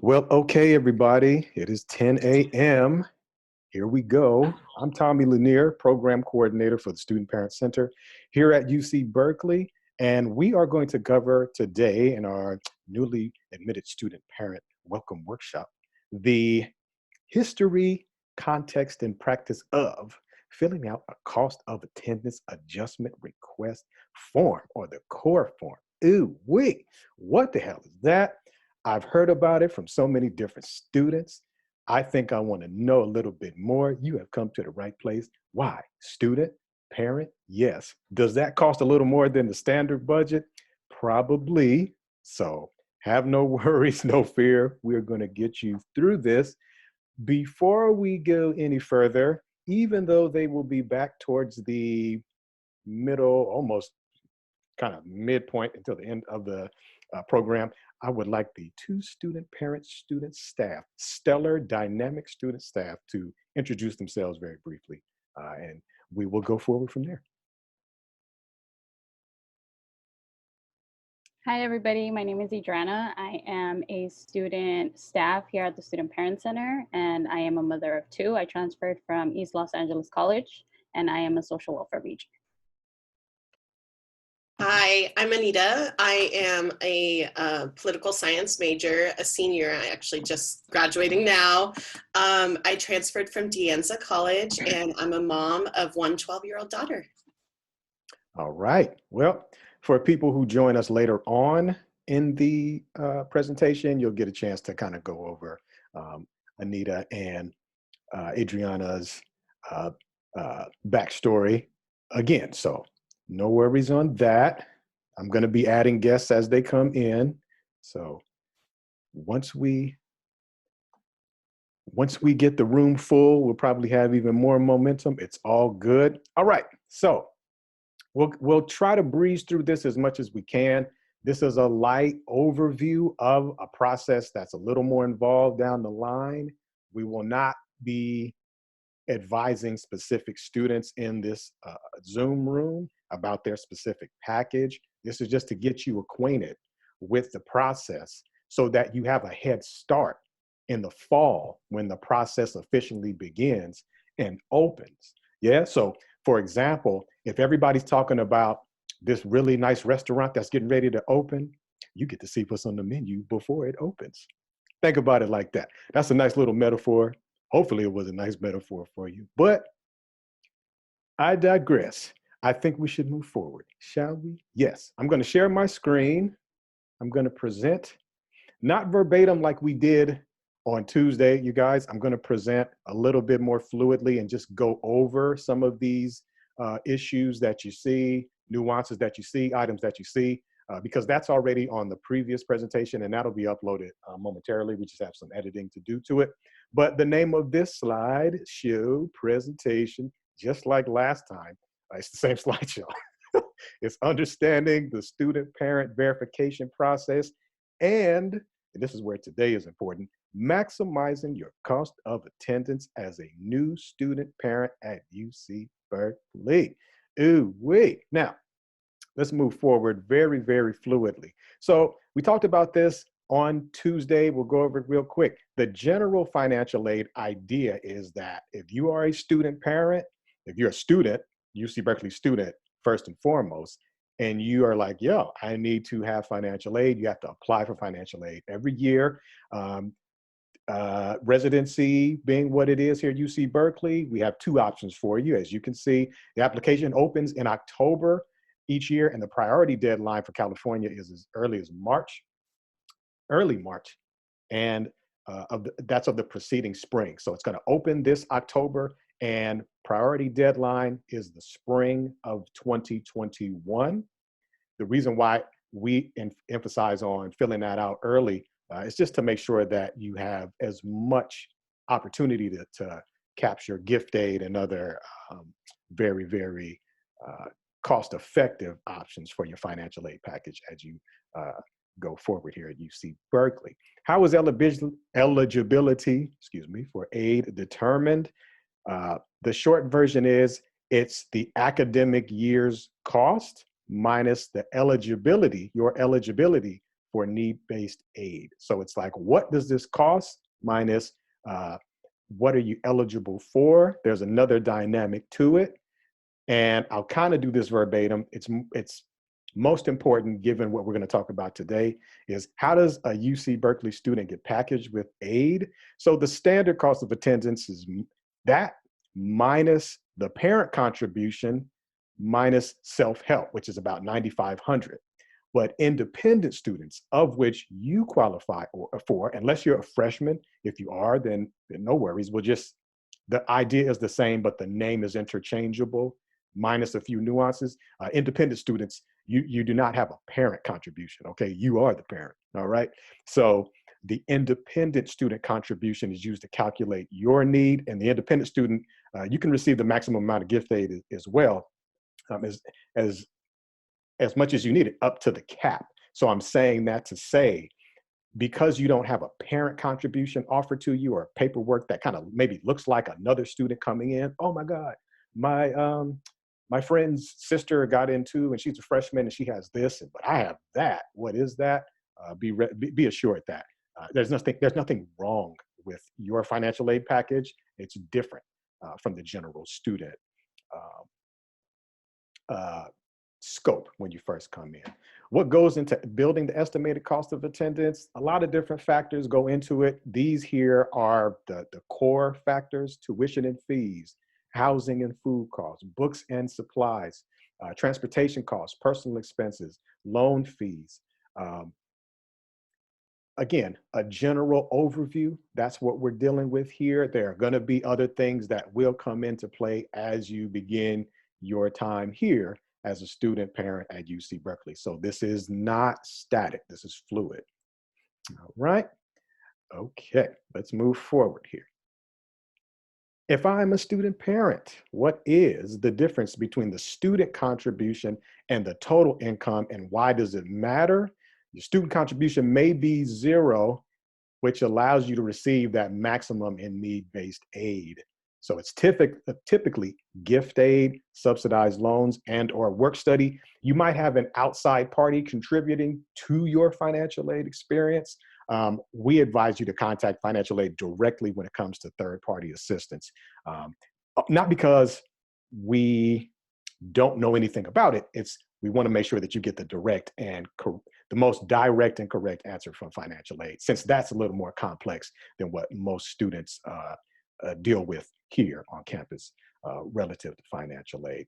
Well, okay, everybody. It is 10 a.m. Here we go. I'm Tommy Lanier, Program Coordinator for the Student Parent Center here at UC Berkeley. And we are going to cover today in our newly admitted student parent welcome workshop, the history, context, and practice of filling out a cost of attendance adjustment request form, or the COAAR form. Ooh, wait, what the hell is that? I've heard about it from so many different students. I think I want to know a little bit more. You have come to the right place. Why? Student, parent, yes. Does that cost a little more than the standard budget? Probably. So have no worries, no fear. We're going to get you through this. Before we go any further, even though they will be back towards the middle, almost kind of midpoint until the end of the program, I would like the two student parent student staff, stellar dynamic student staff, to introduce themselves very briefly, and we will go forward from there. Hi, everybody. My name is Idrana. I am a student staff here at the Student Parent Center, and I am a mother of two. I transferred from East Los Angeles College, and I am a social welfare major. Hi, I'm Anita. I am a political science major, a senior. I actually just graduating now. I transferred from De Anza College, and I'm a mom of one 12-year-old daughter. All right. Well, for people who join us later on in the presentation, you'll get a chance to kind of go over Anita and Adriana's backstory again. So no worries on that. I'm going to be adding guests as they come in. So once we get the room full, we'll probably have even more momentum. It's all good. All right. So we'll try to breeze through this as much as we can. This is a light overview of a process that's a little more involved down the line. We will not be advising specific students in this Zoom room about their specific package. This is just to get you acquainted with the process so that you have a head start in the fall when the process officially begins and opens. Yeah, so for example, if everybody's talking about this really nice restaurant that's getting ready to open, you get to see what's on the menu before it opens. Think about it like that. That's a nice little metaphor. Hopefully it was a nice metaphor for you, but I digress. I think we should move forward, shall we? Yes, I'm going to share my screen. I'm going to present, not verbatim like we did on Tuesday, you guys. I'm going to present a little bit more fluidly and just go over some of these issues that you see, nuances that you see, items that you see, because that's already on the previous presentation and that'll be uploaded momentarily. We just have some editing to do to it. But the name of this slide, show presentation, just like last time, it's the same slideshow. It's understanding the student-parent verification process, and this is where today is important, maximizing your cost of attendance as a new student parent at UC Berkeley. Ooh, wait. Now, let's move forward very, very fluidly. So we talked about this on Tuesday. We'll go over it real quick. The general financial aid idea is that if you are a student parent, if you're a student, UC Berkeley student, first and foremost, and you are like, yo, I need to have financial aid, you have to apply for financial aid every year. Residency being what it is here at UC Berkeley, we have two options for you. As you can see, the application opens in October each year, and the priority deadline for California is as early as March, early March, and that's of the preceding spring. So it's going to open this October, and priority deadline is the spring of 2021. The reason why we emphasize on filling that out early is just to make sure that you have as much opportunity to capture gift aid and other very, very cost-effective options for your financial aid package as you go forward here at UC Berkeley. How is eligibility, for aid determined? The short version is it's the academic year's cost minus the eligibility, your eligibility for need-based aid. So it's like, what does this cost minus what are you eligible for? There's another dynamic to it. And I'll kind of do this verbatim. It's most important, given what we're going to talk about today, is how does a UC Berkeley student get packaged with aid? So the standard cost of attendance is that minus the parent contribution minus self-help, which is about $9,500. But independent students, of which you qualify for, unless you're a freshman, if you are, then no worries. We'll just, the idea is the same, but the name is interchangeable, minus a few nuances. Independent students, you do not have a parent contribution, okay? You are the parent, all right? So the independent student contribution is used to calculate your need, and the independent student, you can receive the maximum amount of gift aid as well, as much as you need it, up to the cap. So I'm saying that to say, because you don't have a parent contribution offered to you or paperwork that kind of maybe looks like another student coming in, oh my God, my friend's sister got into and she's a freshman and she has this, but I have that. What is that? Be assured that there's nothing wrong with your financial aid package. It's different from the general student scope when you first come in. What goes into building the estimated cost of attendance? A lot of different factors go into it. These here are the core factors: tuition and fees, housing and food costs, books and supplies, transportation costs, personal expenses, loan fees. Again, a general overview, that's what we're dealing with here. There are going to be other things that will come into play as you begin your time here as a student parent at UC Berkeley. So this is not static, this is fluid. All right, okay, let's move forward here. If I'm a student parent, what is the difference between the student contribution and the total income, and why does it matter? Your student contribution may be zero, which allows you to receive that maximum in need-based aid. So it's typically gift aid, subsidized loans, and or work study. You might have an outside party contributing to your financial aid experience. We advise you to contact financial aid directly when it comes to third-party assistance. Not because we don't know anything about it, we want to make sure that you get the direct and the most direct and correct answer from financial aid, since that's a little more complex than what most students deal with here on campus relative to financial aid.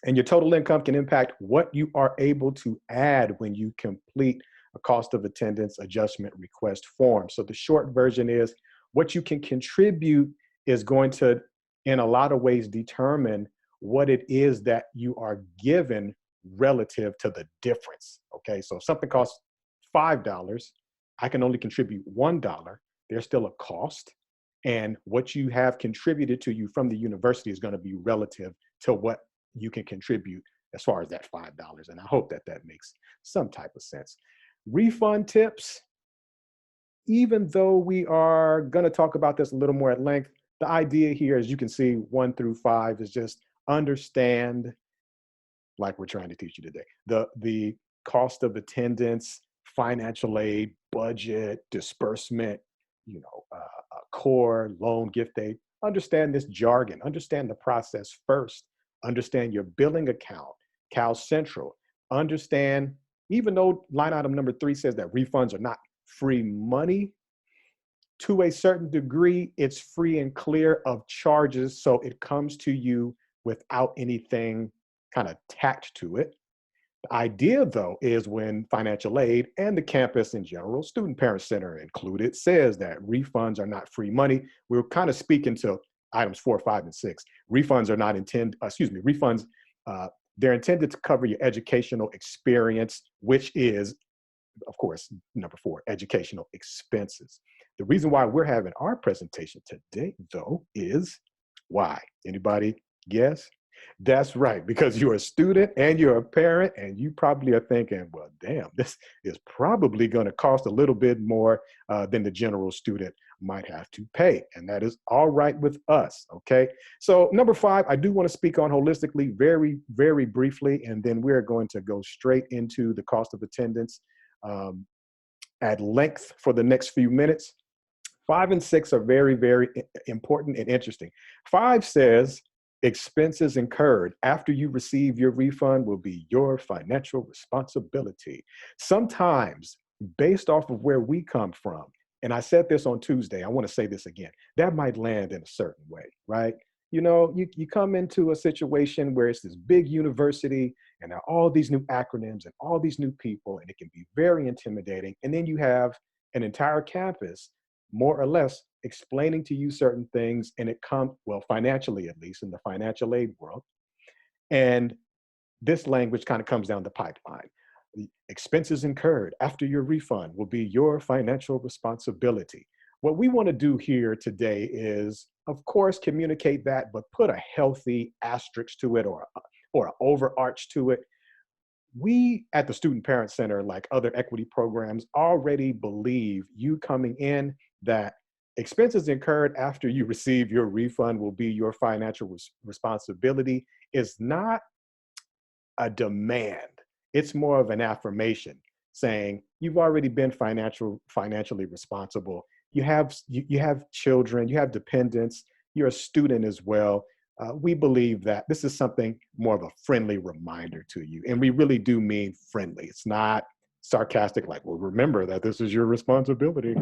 And your total income can impact what you are able to add when you complete a cost of attendance adjustment request form. So the short version is, what you can contribute is going to, in a lot of ways, determine what it is that you are given relative to the difference, okay? So if something costs $5, I can only contribute $1. There's still a cost, and what you have contributed to you from the university is going to be relative to what you can contribute as far as that $5. And I hope that that makes some type of sense. Refund tips, even though we are going to talk about this a little more at length, the idea here, as you can see, 1 through 5, is just understand, like we're trying to teach you today, the cost of attendance, financial aid, budget, disbursement, COAAR, loan, gift aid. Understand this jargon, understand the process first, understand your billing account, Cal Central, understand, even though line item number 3 says that refunds are not free money, to a certain degree, it's free and clear of charges, so it comes to you without anything kind of tacked to it. The idea, though, is when financial aid and the campus in general, Student Parent Center included, says that refunds are not free money, we're kind of speaking to items 4, 5, and 6. Refunds are not refunds, they're intended to cover your educational experience, which is, of course, number 4, educational expenses. The reason why we're having our presentation today, though, is why? Anybody guess? That's right, because you're a student and you're a parent, and you probably are thinking, well, damn, this is probably going to cost a little bit more than the general student might have to pay. And that is all right with us, okay? So number 5, I do want to speak on holistically very, very briefly, and then we're going to go straight into the cost of attendance. at length for the next few minutes. 5 and 6 are very, very important and interesting. 5 says, expenses incurred after you receive your refund will be your financial responsibility. Sometimes, based off of where we come from, and I said this on Tuesday, I want to say this again, that might land in a certain way, right? You know, you come into a situation where it's this big university and there are all these new acronyms and all these new people, and it can be very intimidating. And then you have an entire campus, more or less, explaining to you certain things, and it comes, well, financially, at least in the financial aid world. And this language kind of comes down the pipeline. The expenses incurred after your refund will be your financial responsibility. What we want to do here today is, of course, communicate that, but put a healthy asterisk to it or an overarch to it. We at the Student Parent Center, like other equity programs, already believe you coming in that expenses incurred after you receive your refund will be your financial responsibility is not a demand. It's more of an affirmation saying you've already been financially responsible. You have children, you have dependents, you're a student as well. We believe that this is something more of a friendly reminder to you. And we really do mean friendly. It's not sarcastic, like, well, remember that this is your responsibility.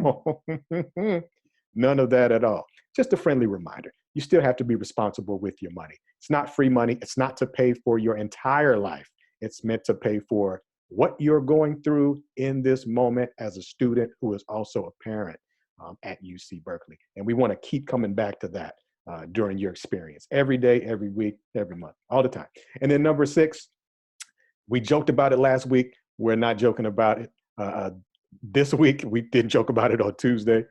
None of that at all. Just a friendly reminder. You still have to be responsible with your money. It's not free money. It's not to pay for your entire life. It's meant to pay for what you're going through in this moment as a student who is also a parent at UC Berkeley. And we want to keep coming back to that during your experience, every day, every week, every month, all the time. And then number 6, we joked about it last week. We're not joking about it this week. We didn't joke about it on Tuesday.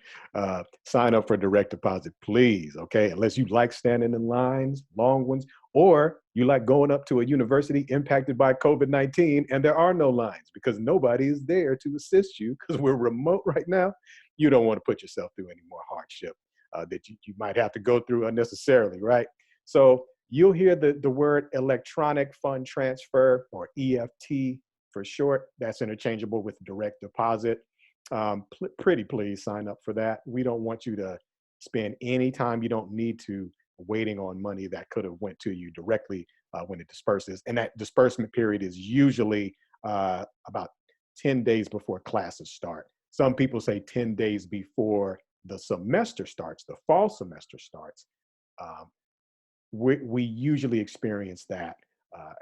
Sign up for direct deposit, please, okay? Unless you like standing in lines, long ones, or you like going up to a university impacted by COVID-19 and there are no lines because nobody is there to assist you because we're remote right now. You don't want to put yourself through any more hardship that you might have to go through unnecessarily, right? So you'll hear the word electronic fund transfer, or EFT for short. That's interchangeable with direct deposit. Pretty please sign up for that. We don't want you to spend any time you don't need to waiting on money that could have went to you directly when it disperses. And that disbursement period is usually about 10 days before classes start. Some people say 10 days before the semester starts, the fall semester starts. We usually experience that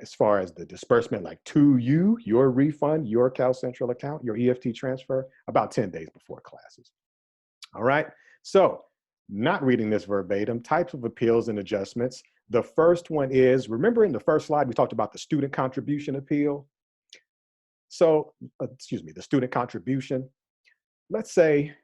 as far as the disbursement, like to you, your refund, your Cal Central account, your EFT transfer, about 10 days before classes. All right, so not reading this verbatim, types of appeals and adjustments. The first one is, remember in the first slide, we talked about the student contribution appeal. So, the student contribution. Let's say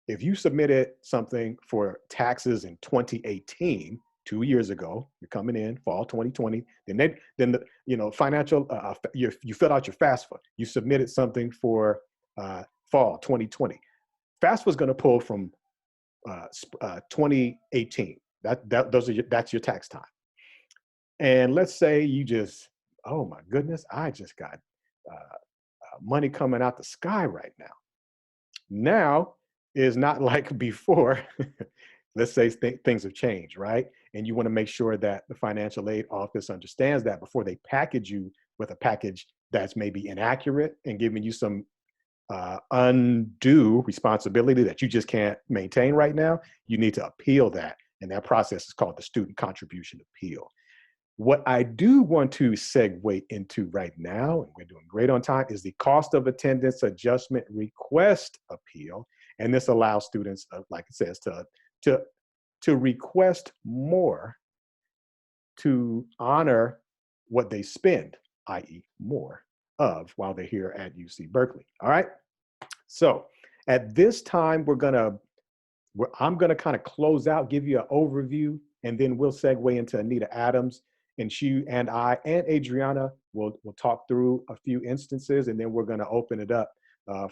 if you submitted something for taxes in 2018, 2 years ago, you're coming in fall 2020, then the financial, you filled out your FAFSA, you submitted something for fall 2020. FAFSA is going to pull from 2018. That's your tax time. And let's say you just, oh my goodness, I just got money coming out the sky right now. Now is not like before. Let's say things have changed, right? And you want to make sure that the financial aid office understands that before they package you with a package that's maybe inaccurate and giving you some undue responsibility that you just can't maintain right now. You need to appeal that. And that process is called the student contribution appeal. What I do want to segue into right now, and we're doing great on time, is the cost of attendance adjustment request appeal. And this allows students, like it says, to request more to honor what they spend, i.e. more of while they're here at UC Berkeley. All right. So at this time, I'm gonna kind of close out, give you an overview, and then we'll segue into Anita Adams, and she and I and Adriana will talk through a few instances, and then we're gonna open it up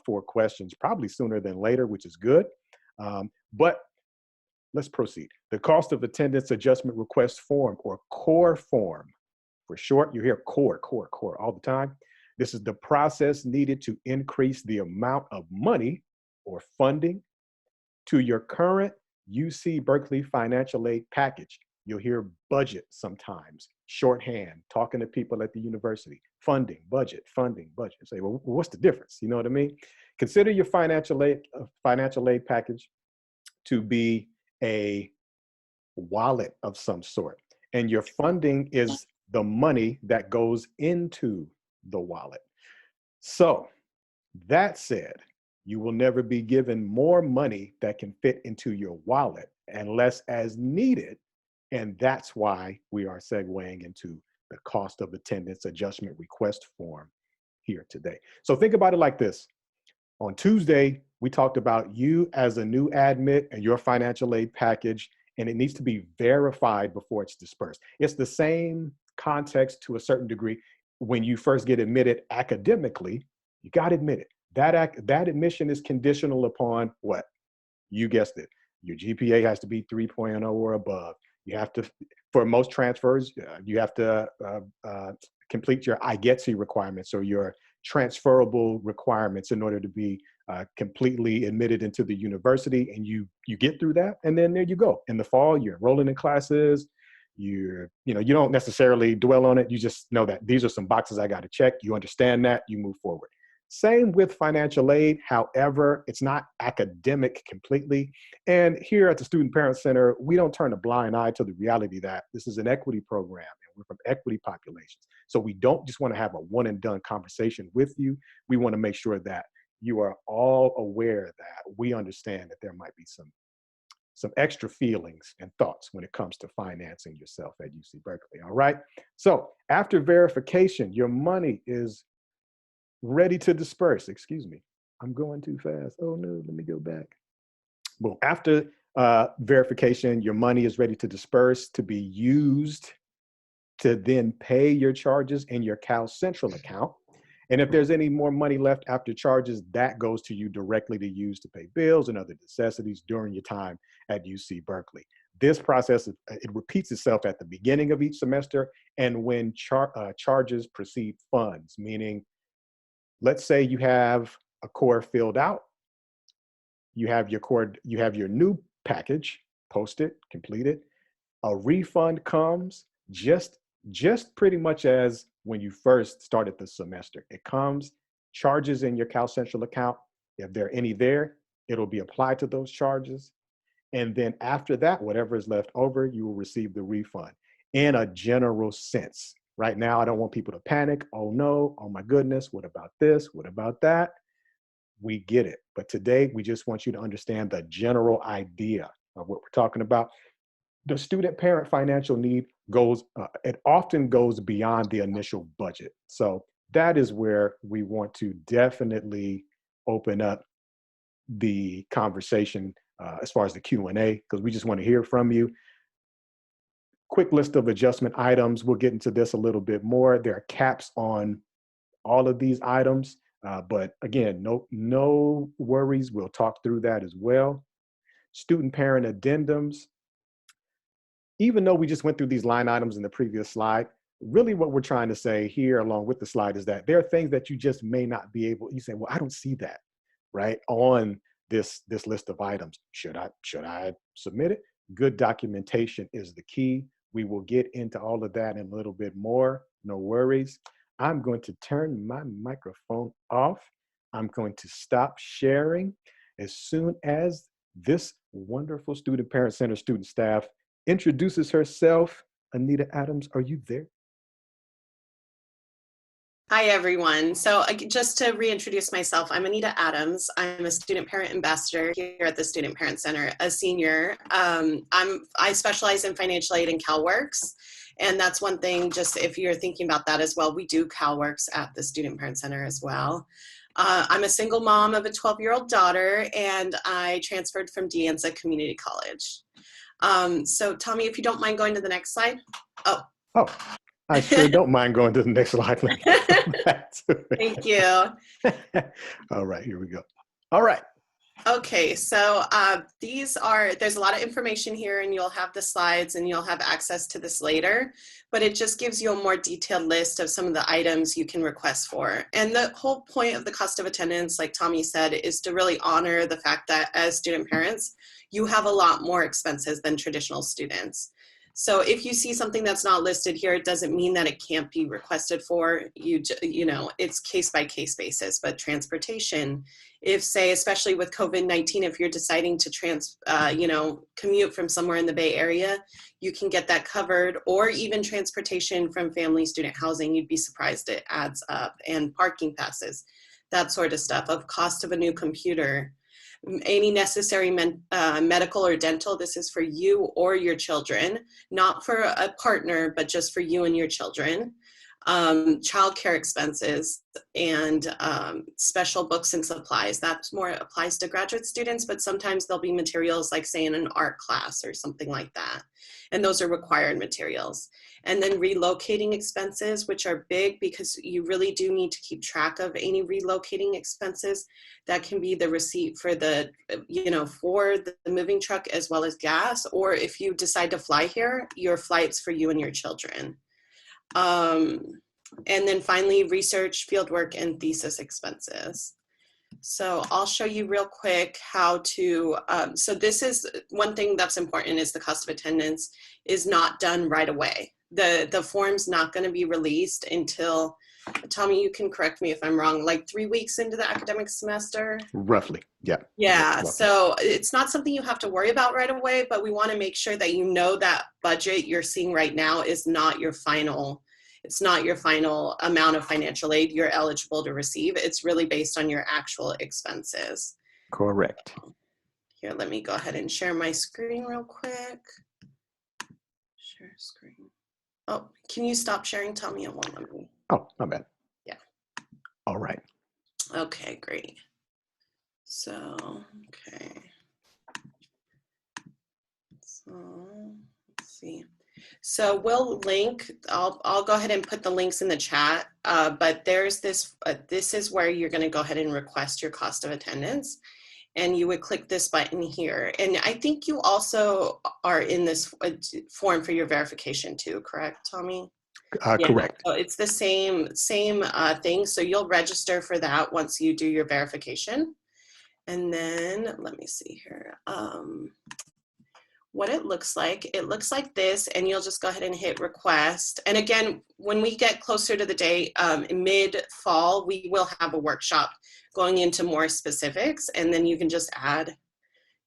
for questions, probably sooner than later, which is good. But let's proceed. The cost of attendance adjustment request form, or COAAR form for short. You hear COAAR all the time. This is the process needed to increase the amount of money or funding to your current UC Berkeley financial aid package. You'll hear budget sometimes, shorthand, talking to people at the university, funding, budget. Say, well, what's the difference? You know what I mean? Consider your financial aid package to be a wallet of some sort. And your funding is the money that goes into the wallet. So that said, you will never be given more money that can fit into your wallet unless as needed. And that's why we are segueing into the cost of attendance adjustment request form here today. So think about it like this. On Tuesday, we talked about you as a new admit and your financial aid package, and it needs to be verified before it's dispersed. It's the same context to a certain degree. When you first get admitted academically, you got to admit it. That admission is conditional upon what? You guessed it. Your GPA has to be 3.0 or above. You have to, for most transfers, you have to complete your IGETC requirements or your transferable requirements in order to be completely admitted into the university. And you get through that, and then there you go. In the fall, you're enrolling in classes. You don't necessarily dwell on it. You just know that these are some boxes I got to check. You understand that, you move forward. Same with financial aid. However, it's not academic completely. And here at the Student Parent Center, we don't turn a blind eye to the reality that this is an equity program and we're from equity populations. So we don't just want to have a one and done conversation with you. We want to make sure that you are all aware that we understand that there might be some extra feelings and thoughts when it comes to financing yourself at UC Berkeley. All right. So after verification, your money is ready to disperse. Excuse me, I'm going too fast. Oh no, let me go back. Well, after verification, your money is ready to disperse to be used to then pay your charges in your Cal Central account. And if there's any more money left after charges, that goes to you directly to use to pay bills and other necessities during your time at UC Berkeley. This process, it repeats itself at the beginning of each semester and when charges precede funds, meaning let's say you have a COAAR filled out, you have your new package posted, completed, a refund comes just pretty much as when you first started the semester. It comes, charges in your Cal Central account. If there are any there, it'll be applied to those charges. And then after that, whatever is left over, you will receive the refund in a general sense. Right now, I don't want people to panic. Oh no, oh my goodness, what about this? What about that? We get it. But today, we just want you to understand the general idea of what we're talking about. The student parent financial need it often goes beyond the initial budget. So that is where we want to definitely open up the conversation as far as the Q&A, because we just want to hear from you. Quick list of adjustment items. We'll get into this a little bit more. There are caps on all of these items, but again, no worries. We'll talk through that as well. Student parent addendums. Even though we just went through these line items in the previous slide, really what we're trying to say here along with the slide is that there are things that you just may not be able, you say, well, I don't see that, right, on this list of items. Should I submit it? Good documentation is the key. We will get into all of that and a little bit more. No worries. I'm going to turn my microphone off. I'm going to stop sharing as soon as this wonderful Student Parent Center student staff introduces herself. Anita Adams, are you there? Hi, everyone. So just to reintroduce myself, I'm Anita Adams. I'm a student parent ambassador here at the Student Parent Center, a senior. I specialize in financial aid and CalWorks. And that's one thing, just if you're thinking about that as well, we do CalWorks at the Student Parent Center as well. I'm a single mom of a 12-year-old daughter, and I transferred from De Anza Community College. So Tommy, if you don't mind going to the next slide. Oh, I sure don't mind going to the next slide. Thank you. All right, here we go. All right. Okay, so there's a lot of information here, and you'll have the slides and you'll have access to this later, but it just gives you a more detailed list of some of the items you can request for. And the whole point of the cost of attendance, like Tommy said, is to really honor the fact that as student parents, you have a lot more expenses than traditional students. So if you see something that's not listed here, it doesn't mean that it can't be requested for. You know, it's case by case basis, but transportation, if say, especially with COVID-19, if you're deciding to commute from somewhere in the Bay Area, you can get that covered, or even transportation from family student housing. You'd be surprised it adds up, and parking passes, that sort of stuff, of cost of a new computer. Any necessary medical or dental, this is for you or your children, not for a partner, but just for you and your children. Childcare expenses, and special books and supplies. That more applies to graduate students, but sometimes there'll be materials like, say, in an art class or something like that. And those are required materials. And then relocating expenses, which are big because you really do need to keep track of any relocating expenses. That can be the receipt for the moving truck, as well as gas, or if you decide to fly here, your flights for you and your children. And then finally, research, fieldwork, and thesis expenses. So I'll show you real quick how to, so this is one thing that's important, is the cost of attendance is not done right away. The form's not going to be released until, Tommy, you can correct me if I'm wrong, like 3 weeks into the academic semester? Roughly, yeah. Yeah, Roughly. so it's not something you have to worry about right away, but we want to make sure that you know that budget you're seeing right now is not your final, it's not your final amount of financial aid you're eligible to receive. It's really based on your actual expenses. Correct. Here, let me go ahead and share my screen real quick. Share screen. Oh, can you stop sharing? Tell me it won't let me. Oh, not bad. Yeah. All right. Okay, great. So, okay. So, let's see. So we'll link, I'll go ahead and put the links in the chat, but there's this is where you're going to go ahead and request your cost of attendance, and you would click this button here. And I think you also are in this form for your verification too, correct, Tommy? Yeah, correct. so it's the same thing. So you'll register for that once you do your verification. And then let me see here. What it looks like this, and you'll just go ahead and hit request. And again, when we get closer to the date, mid-fall, we will have a workshop going into more specifics, and then you can just add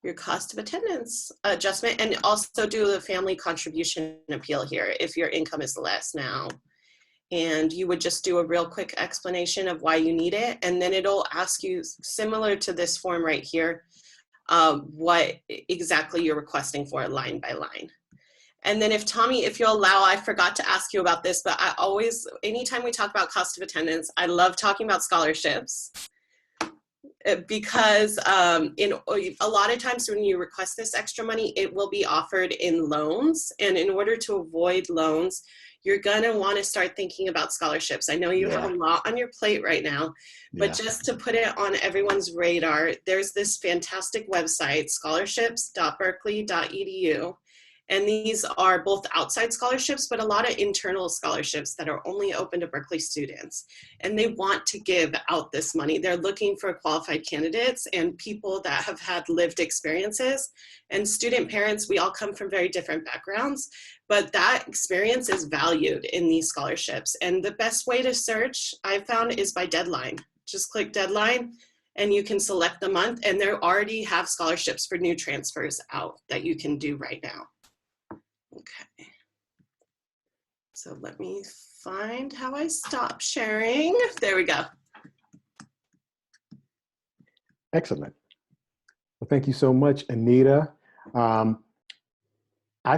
your cost of attendance adjustment, and also do the family contribution appeal here if your income is less now. And you would just do a real quick explanation of why you need it, and then it'll ask you, similar to this form right here, what exactly you're requesting for, line by line. And then if Tommy, if you'll allow, I forgot to ask you about this, but I always, anytime we talk about cost of attendance, I love talking about scholarships, because in a lot of times when you request this extra money, it will be offered in loans. And in order to avoid loans, you're going to want to start thinking about scholarships. I know you have a lot on your plate right now, but just to put it on everyone's radar, there's this fantastic website, scholarships.berkeley.edu. And these are both outside scholarships, but a lot of internal scholarships that are only open to Berkeley students. And they want to give out this money. They're looking for qualified candidates and people that have had lived experiences. And student parents, we all come from very different backgrounds, but that experience is valued in these scholarships. And the best way to search, I found, is by deadline. Just click deadline, and you can select the month, and they already have scholarships for new transfers out that you can do right now. Okay, so let me find how I stop sharing. There we go. Excellent. Well, thank you so much, Anita. I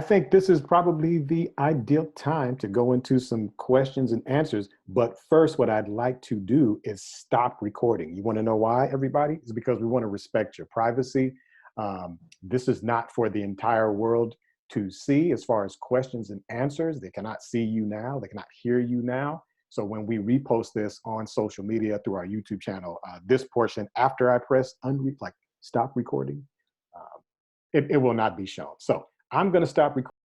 think this is probably the ideal time to go into some questions and answers. But first, what I'd like to do is stop recording. You want to know why, everybody? It's because we want to respect your privacy. This is not for the entire world to see as far as questions and answers. They cannot see you now. They cannot hear you now. So when we repost this on social media through our YouTube channel, this portion, after I press stop recording, it will not be shown. So I'm going to stop recording.